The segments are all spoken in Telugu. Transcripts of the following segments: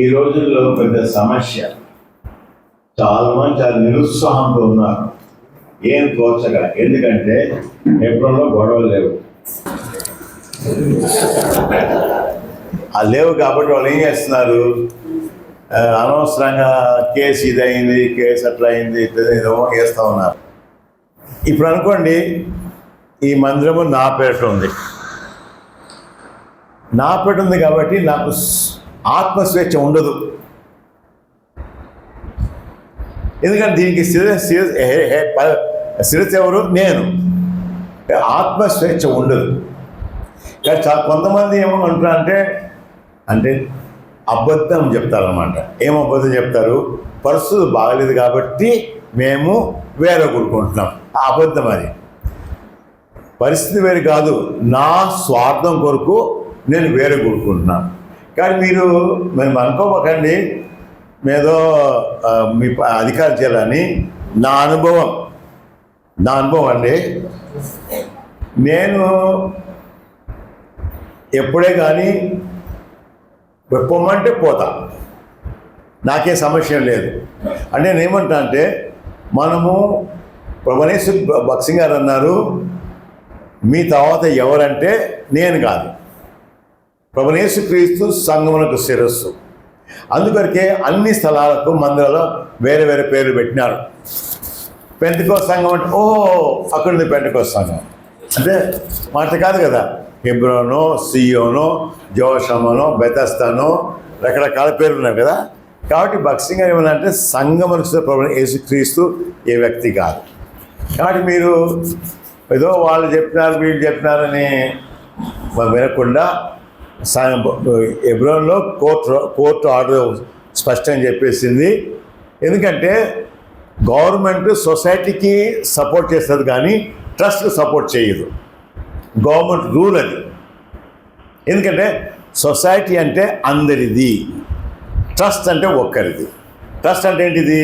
ఈ రోజుల్లో పెద్ద సమస్య, చాలా మంది చాలా నిరుత్సాహంతో ఉన్నారు, ఏం తోచగా. ఎందుకంటే ఏప్రిల్లో గొడవలు లేవు, లేవు కాబట్టి వాళ్ళు ఏం చేస్తున్నారు, అనవసరంగా కేసు ఇది అయింది, కేసు అట్లా అయింది, ఇదో వేస్తూ ఉన్నారు. ఇప్పుడు అనుకోండి, ఈ మందిరము నా పేట ఉంది, కాబట్టి నాకు ఆత్మస్వేచ్ఛ ఉండదు. ఎందుకంటే దీనికి శిరస్సు ఎవరు? నేను. ఆత్మస్వేచ్ఛ ఉండదు. కానీ చాలా కొంతమంది ఏమంటారంటే అంటే అబద్ధం చెప్తారనమాట. ఏం అబద్ధం చెప్తారు? పరిస్థితులు బాగలేదు కాబట్టి మేము వేరే కూడుకుంటున్నాం. అబద్ధం అది. పరిస్థితి వేరు కాదు, నా స్వార్థం కొరకు నేను వేరే కూడుకుంటున్నాను. కానీ మీరు అనుకోకండి మీదో మీ అధికారం చేయాలని. నా అనుభవం అండి, నేను ఎప్పుడే కానీ పొమ్మంటే పోతా, నాకే సమస్య లేదు. అంటే నేను ఏమంటా అంటే, మనము ప్రభునేసు భక్సింగ్ గారు అన్నారు, మీ తర్వాత ఎవరంటే నేను కాదు, ప్రభునేసు క్రీస్తు సంఘమునకు శిరస్సు. అందుకొరకే అన్ని స్థలాలకు మందిరాల్లో వేరే వేరే పేర్లు పెట్టినారు. పెంతెకోస్తు సంఘం అంటే అక్కడ ఉంది పెంతెకోస్తు సంఘం అంటే మాట కాదు కదా. హెబ్రోనో, సియోనో, జోషమనో, బెతస్తానో రకరకాల పేర్లు ఉన్నాయి కదా. కాబట్టి భక్సింగ్ గారు ఏమన్నా సంఘమునకు ప్రభువు యేసుక్రీస్తు ఏ వ్యక్తి కాదు. కాబట్టి మీరు ఏదో వాళ్ళు చెప్పినారు వీళ్ళు చెప్పినారని వినకుండా, హెబ్రోన్లో కోర్టు ఆర్డర్ స్పష్టంగా చెప్పేసింది. ఎందుకంటే గవర్నమెంట్ సొసైటీకి సపోర్ట్ చేస్తుంది కానీ ట్రస్ట్కి సపోర్ట్ చేయదు. గవర్నమెంట్ రూల్ అది. ఎందుకంటే సొసైటీ అంటే అందరిది, ట్రస్ట్ అంటే ఒక్కరిది. ట్రస్ట్ అంటే ఏంటిది?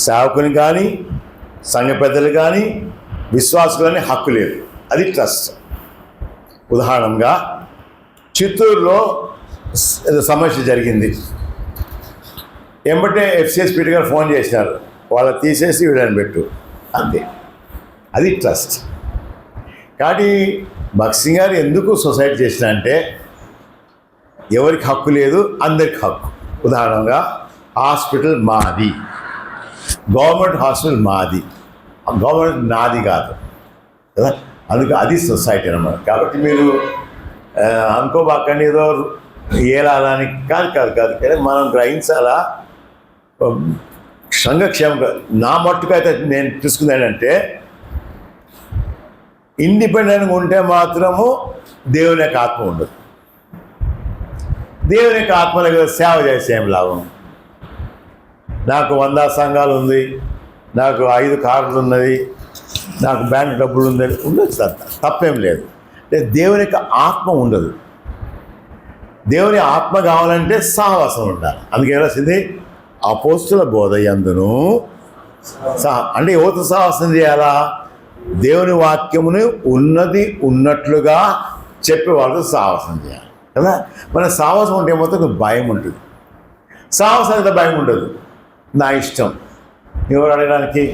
సేవకుని కానీ సంఘ పెద్దలు కానీ విశ్వాసులు కానీ హక్కు లేదు, అది ట్రస్ట్. ఉదాహరణగా చిత్తూరులో సమస్య జరిగింది. ఎంబటే ఎఫ్సిఎస్ పీటీ గారు ఫోన్ చేసినారు, వాళ్ళు తీసేసి వీళ్ళని పెట్టు, అంతే. అది ట్రస్ట్. కాబట్టి భక్సింగ్ గారు ఎందుకు సొసైటీ చేసిన అంటే, ఎవరికి హక్కు లేదు, అందరికి హక్కు. ఉదాహరణగా హాస్పిటల్ మాది, గవర్నమెంట్ హాస్పిటల్ మాది, గవర్నమెంట్ నాది కాదు కదా. అందుకే అది సొసైటీ అన్నమాట. కాబట్టి మీరు అనుకోబాకండి ఏదో ఏలాలని కాదు కానీ మనం గ్రహించాలా. సంఘక్షేమంగా నా మట్టుకు అయితే నేను తీసుకుందానంటే, ఇండిపెండెంట్గా ఉంటే మాత్రము దేవుని యొక్క ఆత్మ ఉండదు. దేవుని యొక్క ఆత్మలకు సేవ చేసే ఏం లాభం? నాకు 100 సంఘాలు ఉంది, నాకు 5 కార్లు ఉన్నది, నాకు బ్యాంక్ డబ్బులు ఉందని ఉండొచ్చు, తప్పేం లేదు. దేవుని యొక్క ఆత్మ ఉండదు. దేవుని ఆత్మ కావాలంటే సహవాసం ఉండాలి. అందుకే రాసింది అపోస్తుల బోధ యందును అంటే ఎవరితో సహవాసం చేయాలా? దేవుని వాక్యమును ఉన్నది ఉన్నట్లుగా చెప్పేవాళ్ళతో సహవాసం చేయాలి కదా. మన సహవాసం ఉంటే మొత్తం భయం ఉంటుంది. సహవాసానికి భయం ఉండదు, నా ఇష్టం, ఎవరు అడగడానికి.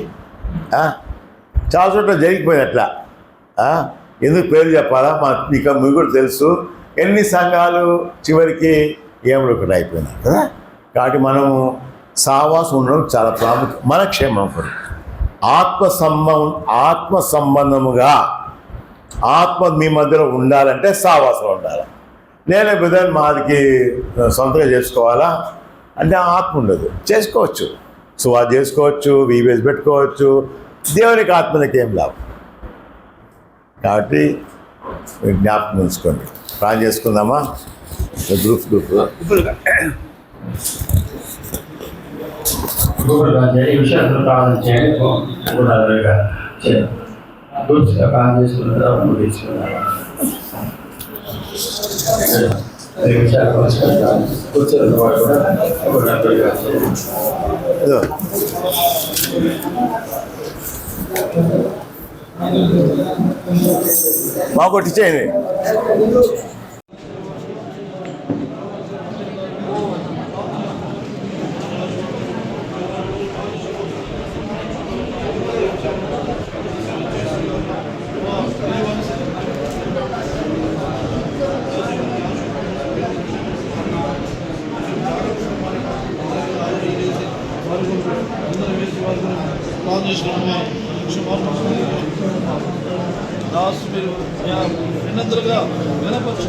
చాలా చోట్ల జరిగిపోయింది అట్లా. ఎందుకు పేరు చెప్పాలా? మీకు కూడా తెలుసు ఎన్ని సంఘాలు చివరికి ఏమొకటి అయిపోయినాయి కదా. కాబట్టి మనము సహవాసం ఉండడం చాలా ప్రాముఖ్యం, మన క్షేమం కొరకు. ఆత్మ సంబంధముగా ఆత్మ మీ మధ్యలో ఉండాలంటే సహవాసం ఉండాలి. నేనే బ్రదర్ మాదికి సొంతంగా చేసుకోవాలా అంటే ఆత్మ ఉండదు. చేసుకోవచ్చు, సువార్త చేసుకోవచ్చు, వీవేస్ పెట్టుకోవచ్చు, దేవునికి ఆత్మనికి ఏం లాభం. కాబట్టి జ్ఞాపకం ఉంచుకోండి. ప్లాన్ చేసుకుందామా? గ్రూప్ ఈ విషయంలో ప్రార్థన చేయండి. ప్రార్థన చేసుకుంటారు. మాకు చేయండి. చేసుకుంటున్నాం. దాసు మీరు వినందులుగా వినపరచు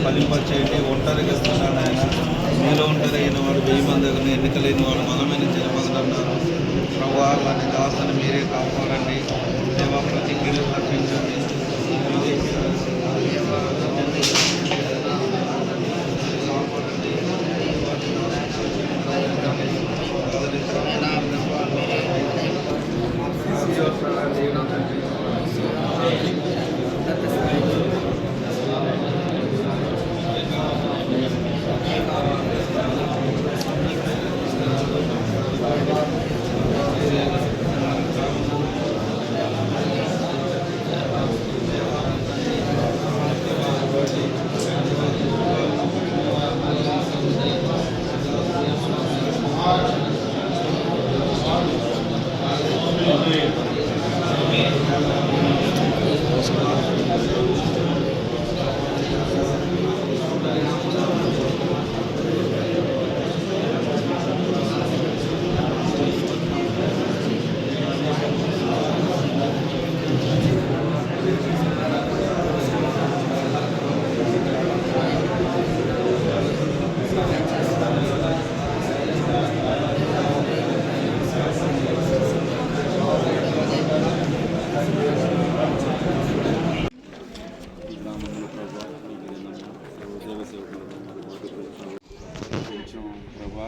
ఫలింపచేయండి. ఒంటరిగా ఇస్తున్నాడు ఆయన. మీలో ఒంటరి అయిన వాడు 1000 మంది దగ్గర ఎన్నికలేని వాడు బలమైన జనమగలన్నారు. ప్రభువా వారి దాసుని మీరే కాపాడండి. దేవా ప్రతి కీడు తప్పించండి. కొంచెం ప్రభా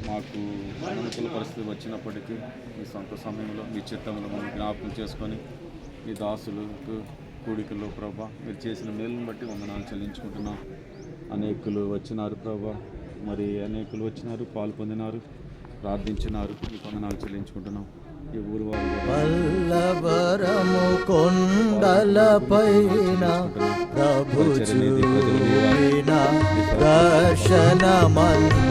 మాకు అనుకూల పరిస్థితి వచ్చినప్పటికీ మీ సొంత సమయంలో మీ చిత్తంలో మనం జ్ఞాపకం చేసుకొని మీ దాసులకు కూడికల్లో ప్రభా మీరు చేసిన మేలును బట్టి వందనాలు చెల్లించుకుంటున్నాం. అనేకులు వచ్చినారు ప్రభా, మరి అనేకులు వచ్చినారు, పాలు పొందినారు, ప్రార్థించినారు. మీ వందనాలు చెల్లించుకుంటున్నాం. ఈ ఊరు వారు వల్లభరము కొండలపైన ప్రభు చూపిన దర్శనమందు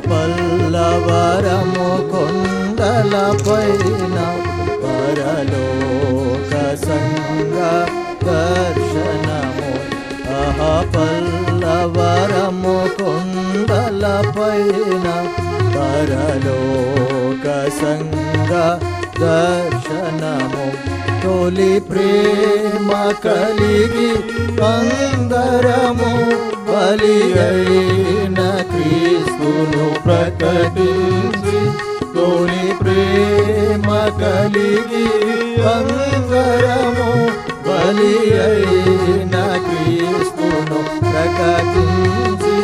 పల్లవరము కొండలపైన పరలోక సంగ దర్శనము పల్లవరము కొండలపైన పరలోక సంగ దర్శనము తొలి ప్రేమ కలిగి అందరము బలి అయిన క్రీస్తును ప్రకటించి తొలి ప్రేమ కలిగి అందరము బలి అయిన క్రీస్తును ప్రకటించి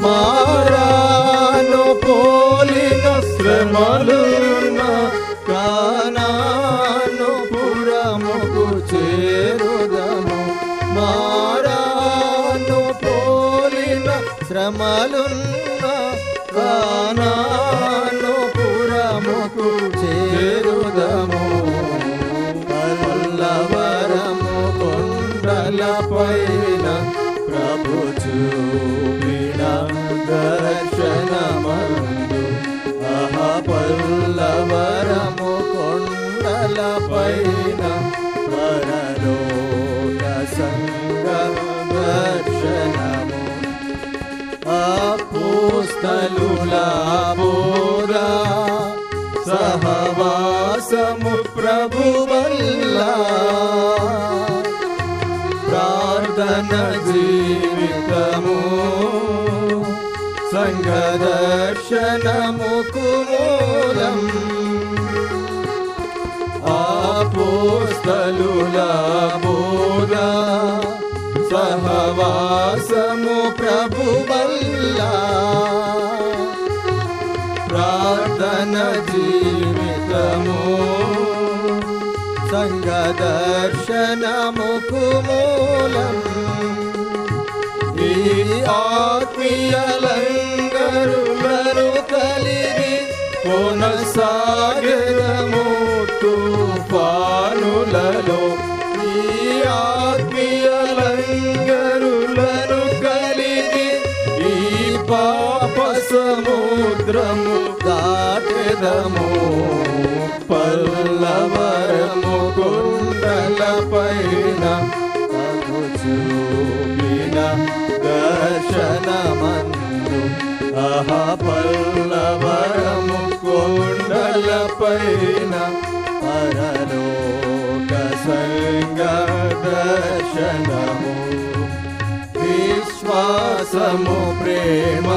మారాను పోలిన శ్రమలున్న కానాను పురముకు చేరుదము. మారాను పోలిన శ్రమలున్న కానాను పురముకు చేరుదము. పల్లవరము కొండలపైన ప్రభు చూపిన దర్శనమందు పల్లవరము కొండలపైన పరలోక సంగ దర్శనము. అపోస్తలుల బోధ సహవాసము ప్రభు వల్ల ప్రార్థన జీవితము సంఘ దర్శనముకు మూలం. అపోస్తలుల బోధ సహవాసము ప్రభు వల్ల ప్రార్థన జీవితము సంఘ దర్శనముకు మూలం. ఈ ఆత్మీయ లంగరులను కలిగి కొనసాగెదము తుఫానులలో. ఈ ఆత్మీయ లంగరులను కలిగి ఈ పాప సముద్రము దాటెదము. పల్లవరము కొండలపైన ప్రభు చూపిన దర్శనమందు పల్లవరము కొండలపైన పరలోక సంగ దర్శనము. విశ్వాసము ప్రేమ